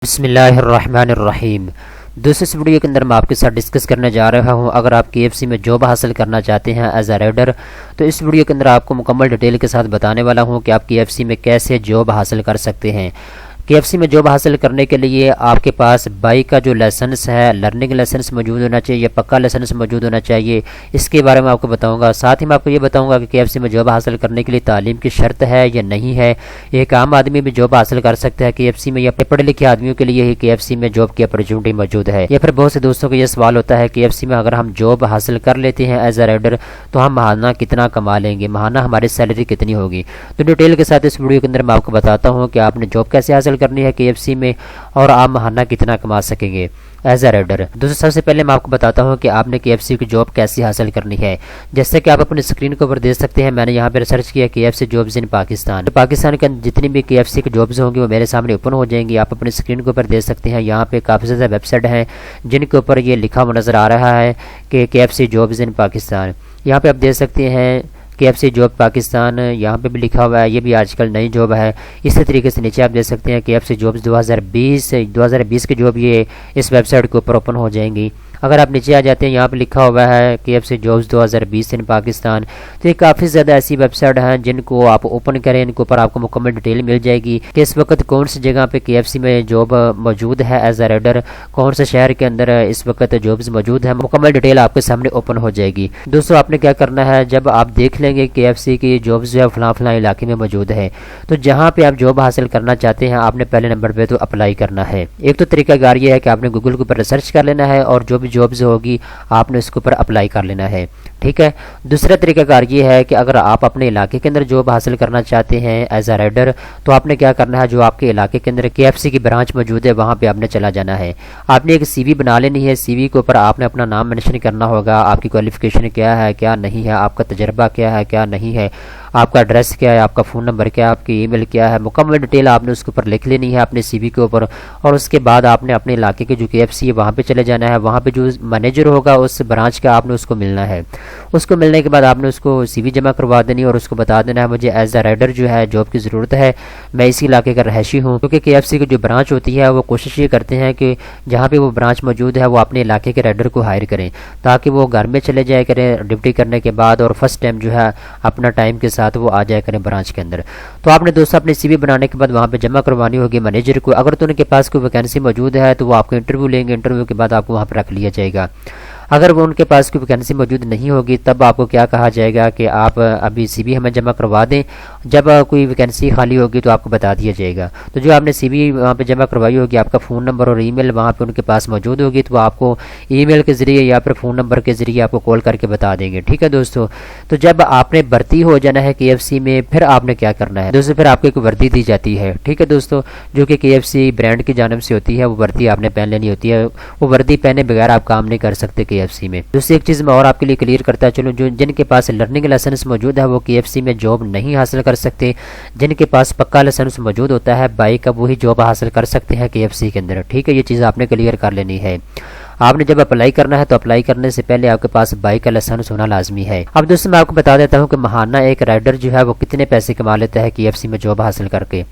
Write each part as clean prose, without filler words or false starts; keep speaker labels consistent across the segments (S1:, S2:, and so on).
S1: بسم اللہ الرحمن الرحیم۔ دوستو اس ویڈیو کے اندر میں آپ کے ساتھ ڈسکس کرنے جا رہا ہوں، اگر آپ KFC میں جاب حاصل کرنا چاہتے ہیں ایز اے ریڈر تو اس ویڈیو کے اندر آپ کو مکمل ڈیٹیل کے ساتھ بتانے والا ہوں کہ آپ KFC میں کیسے جاب حاصل کر سکتے ہیں۔ KFC میں جاب حاصل کرنے کے لیے آپ کے پاس بائک کا جو لائسنس ہے، لرننگ لائسنس موجود ہونا چاہیے، پکا لائسنس موجود ہونا چاہیے، اس کے بارے میں آپ کو بتاؤں گا۔ ساتھ ہی میں آپ کو یہ بتاؤں گا کہ KFC میں جاب حاصل کرنے کے لیے تعلیم کی شرط ہے یا نہیں ہے، ایک عام آدمی بھی جاب حاصل کر سکتا ہے KFC میں، یا پڑھے لکھے آدمیوں کے لیے ہی KFC میں جاب کی اپرچونٹی موجود ہے۔ یا پھر بہت سے دوستوں کو یہ سوال ہوتا ہے KFC میں اگر ہم جاب حاصل کر لیتے ہیں ایز اے ریڈر تو ہم ماہانہ کتنا کما لیں گے، ماہانہ ہماری سیلری کتنی ہوگی۔ تو ڈیٹیل کے ساتھ اس ویڈیو کے اندر میں آپ کو بتاتا ہوں کہ آپ نے جاب کیسے حاصل کرنی ہے KFC میں اور آپ ماہانہ کتنا کما سکیں گے ایز اے ریڈر۔ دوستو سب سے پہلے میں آپ کو بتاتا ہوں کہ آپ نے KFC کی جاب کیسی حاصل کرنی ہے۔ جیسے کہ آپ اپنی اسکرین کے اوپر دیکھ سکتے ہیں، میں نے یہاں پہ ریسرچ کیا KFC جابز ان پاکستان کے اندر جتنی بھی KFC کی جابز ہوں گی وہ میرے سامنے اوپن ہو جائیں گی۔ آپ اپنی اسکرین کے اوپر دیکھ سکتے ہیں، یہاں پہ کافی زیادہ ویب سائٹ ہیں جن کے اوپر یہ لکھا ہوا نظر آ رہا ہے کہ KFC جابز ان پاکستان۔ یہاں پہ آپ دیکھ سکتے ہیں KFC جاب پاکستان، یہاں پہ بھی لکھا ہوا ہے، یہ بھی آج کل نئی جاب ہے۔ اسی طریقے سے نیچے آپ دیکھ سکتے ہیں KFC جابز 2020 کی جاب یہ اس ویب سائٹ کے اوپر اوپن ہو جائیں گی۔ اگر آپ نیچے آ جاتے ہیں، یہاں پہ لکھا ہوا ہے KFC جابز 2020 ان پاکستان۔ تو یہ کافی زیادہ ایسی ویب سائٹ ہیں جن کو آپ اوپن کریں، ان کے اوپر آپ کو مکمل ڈیٹیل مل جائے گی کہ اس وقت کون سی جگہ پہ KFC میں جاب موجود ہے ایز اے ریڈر، کون سے شہر کے اندر اس وقت جابز موجود ہیں، مکمل ڈیٹیل آپ کے سامنے اوپن ہو جائے گی۔ دوستو آپ نے کیا کرنا ہے، جب آپ دیکھ لیں گے KFC کی جابز جو ہے فلاں علاقے میں موجود ہے، تو جہاں پہ آپ جاب حاصل کرنا چاہتے ہیں آپ نے پہلے نمبر پہ تو اپلائی کرنا ہے۔ ایک تو طریقہ کار یہ ہے کہ آپ نے گوگل کے اوپر ریسرچ کر لینا ہے اور جو بھی جابز ہوگی آپ نے اس کے اوپر اپلائی کر لینا ہے، ٹھیک ہے۔ دوسرا طریقہ کار یہ ہے کہ اگر آپ اپنے علاقے کے اندر جاب حاصل کرنا چاہتے ہیں ایز اے ریڈر تو آپ نے کیا کرنا ہے، جو آپ کے علاقے کے اندر KFC کی برانچ موجود ہے وہاں پہ آپ نے چلا جانا ہے۔ آپ نے ایک CV بنا لینی ہے، CV کے اوپر آپ نے اپنا نام منشن کرنا ہوگا، آپ کی کوالیفیکیشن کیا ہے کیا نہیں ہے، آپ کا تجربہ کیا ہے کیا نہیں ہے، آپ کا ایڈریس کیا ہے، آپ کا فون نمبر کیا ہے، آپ کی ای میل کیا ہے، مکمل ڈیٹیل آپ نے اس کے اوپر لکھ لینی ہے اپنے CV کے اوپر۔ اور اس کے بعد آپ نے اپنے علاقے کے جو KFC ہے وہاں پہ چلے جانا ہے، وہاں پہ جو مینیجر ہوگا اس برانچ کا آپ نے اس کو ملنا ہے۔ اس کو ملنے کے بعد آپ نے اس کو CV جمع کروا دینی اور اس کو بتا دینا ہے مجھے ایز اے ریڈر جو ہے جاب کی ضرورت ہے، میں اسی علاقے کا رہائشی ہوں۔ کیونکہ KFC کی جو برانچ ہوتی ہے وہ کوشش یہ کرتے ہیں کہ جہاں پہ وہ برانچ موجود ہے وہ اپنے علاقے کے ریڈر کو ہائر کریں تاکہ وہ گھر میں چلے جائے کریں ڈیوٹی کرنے کے بعد، اور فرسٹ ٹائم جو ہے اپنا ٹائم کے ساتھ وہ آ جائے کریں برانچ کے اندر۔ تو آپ نے دوستو اپنی CV بنانے کے بعد وہاں پہ جمع کروانی ہوگی مینیجر کو۔ اگر تو ان کے پاس کوئی ویکینسی موجود ہے تو وہ آپ کو انٹرویو لیں گے، انٹرویو کے بعد آپ کو وہاں پہ رکھ لیا جائے گا۔ اگر وہ ان کے پاس کوئی ویکینسی موجود نہیں ہوگی تب آپ کو کیا کہا جائے گا کہ آپ ابھی CV ہمیں جمع کروا دیں، جب کوئی ویکینسی خالی ہوگی تو آپ کو بتا دیا جائے گا۔ تو جو آپ نے CV وہاں پہ جمع کروائی ہوگی، آپ کا فون نمبر اور ای میل وہاں پہ ان کے پاس موجود ہوگی، تو وہ آپ کو ای میل کے ذریعے یا پھر فون نمبر کے ذریعے آپ کو کال کر کے بتا دیں گے، ٹھیک ہے دوستو۔ تو جب آپ نے بھرتی ہو جانا ہے KFC میں، پھر آپ نے کیا کرنا ہے دوستو، پھر آپ کو ایک وردی دی جاتی ہے، ٹھیک ہے دوستو، جو کہ KFC برانڈ کی جانب سے ہوتی ہے، وہ وردی آپ نے پہن لینی ہوتی ہے۔ وہ وردی پہنے بغیر آپ کام نہیں کر سکتے KFC میں۔ دوسری ایک چیز میں اور آپ کے لیے کلیئر کرتا چلوں، جن کے پاس لرننگ لائسنس موجود ہے وہ KFC میں جاب نہیں حاصل کر سکتے، جن کے پاس پکا لائسنس موجود ہوتا ہے بائک کا وہی جاب حاصل کر سکتے ہیں KFC کے اندر، ٹھیک ہے۔ یہ چیز آپ نے کلیئر کر لینی ہے۔ آپ نے جب اپلائی کرنا ہے تو اپلائی کرنے سے پہلے آپ کے پاس بائک کا لائسنس ہونا لازمی ہے۔ اب دوستو میں آپ کو بتا دیتا ہوں کہ ماہانہ ایک رائڈر جو ہے وہ کتنے پیسے کما لیتا ہے KFC میں جاب حاصل کر کے۔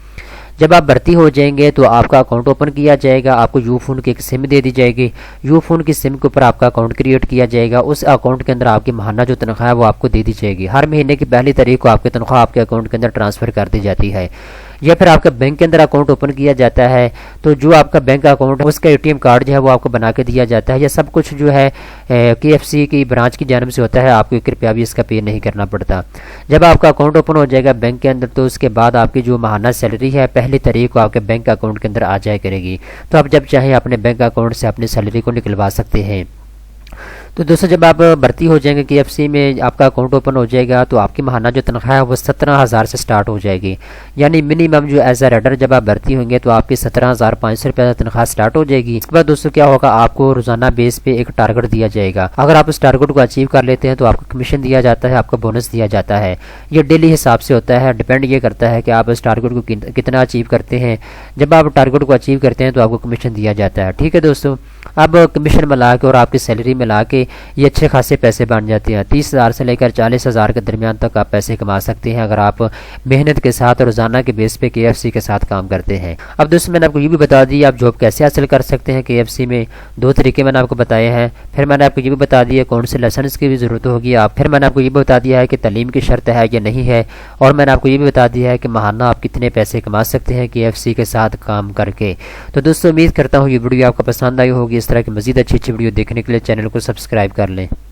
S1: جب آپ بھرتی ہو جائیں گے تو آپ کا اکاؤنٹ اوپن کیا جائے گا، آپ کو یو فون کی ایک سم دے دی جائے گی، یو فون کی سم کے اوپر آپ کا اکاؤنٹ کریٹ کیا جائے گا، اس اکاؤنٹ کے اندر آپ کی ماہانہ جو تنخواہ ہے وہ آپ کو دے دی جائے گی۔ ہر مہینے کی پہلی تاریخ کو آپ کی تنخواہ آپ کے اکاؤنٹ کے اندر ٹرانسفر کر دی جاتی ہے، یا پھر آپ کا بینک کے اندر اکاؤنٹ اوپن کیا جاتا ہے تو جو آپ کا بینک اکاؤنٹ ہے اس کا ATM کارڈ جو ہے وہ آپ کو بنا کے دیا جاتا ہے۔ یہ سب کچھ جو ہے KFC کی برانچ کی جانب سے ہوتا ہے، آپ کو 1 روپیہ بھی اس کا پے نہیں کرنا پڑتا۔ جب آپ کا اکاؤنٹ اوپن ہو جائے گا بینک کے اندر تو اس کے بعد آپ کی جو ماہانہ سیلری ہے پہلی تاریخ کو آپ کے بینک اکاؤنٹ کے اندر آ جائے کرے گی، تو آپ جب چاہیں اپنے بینک اکاؤنٹ سے اپنی سیلری کو نکلوا سکتے ہیں۔ تو دوستو جب آپ بھرتی ہو جائیں گے KFC میں، آپ کا اکاؤنٹ اوپن ہو جائے گا تو آپ کی ماہانہ جو تنخواہ ہے وہ 17,000 سے سٹارٹ ہو جائے گی، یعنی منیمم جو ایز اے ریڈر جب آپ بھرتی ہوں گے تو آپ کی 17,500 روپیہ تنخواہ سٹارٹ ہو جائے گی۔ اس کے بعد دوستو کیا ہوگا، آپ کو روزانہ بیس پہ ایک ٹارگٹ دیا جائے گا، اگر آپ اس ٹارگٹ کو اچیو کر لیتے ہیں تو آپ کو کمیشن دیا جاتا ہے، آپ کو بونس دیا جاتا ہے۔ یہ ڈیلی حساب سے ہوتا ہے، ڈیپینڈ یہ کرتا ہے کہ آپ اس ٹارگٹ کو کتنا اچیو کرتے ہیں۔ جب آپ ٹارگٹ کو اچیو کرتے ہیں تو آپ کو کمیشن دیا جاتا ہے، ٹھیک ہے دوستو۔ اب کمیشن ملا کے اور آپ کی سیلری ملا کے یہ اچھے خاصے پیسے بن جاتے ہیں۔ 30,000 سے لے کر 40,000 کے درمیان تک آپ پیسے کما سکتے ہیں اگر آپ محنت کے ساتھ روزانہ کے بیس پہ KFC کے ساتھ کام کرتے ہیں۔ اب دوستوں میں نے آپ کو یہ بھی بتا دیا آپ جاب کیسے حاصل کر سکتے ہیں KFC میں، 2 طریقے میں نے آپ کو بتائے ہیں۔ پھر میں نے آپ کو یہ بھی بتا دیا کون سے لائسنس کی بھی ضرورت ہوگی پھر میں نے آپ کو یہ بھی بتا دیا ہے کہ تعلیم کی شرط ہے یا نہیں ہے، اور میں نے آپ کو یہ بھی بتا دیا ہے کہ ماہانہ آپ کتنے پیسے کما سکتے ہیں KFC کے ساتھ کام کر کے۔ تو دوستوں امید کرتا ہوں یہ ویڈیو آپ کو پسند آئی ہوگی۔ اس طرح کی مزید اچھی ویڈیو دیکھنے کے لیے چینل کو سبسکرائب کر لیں۔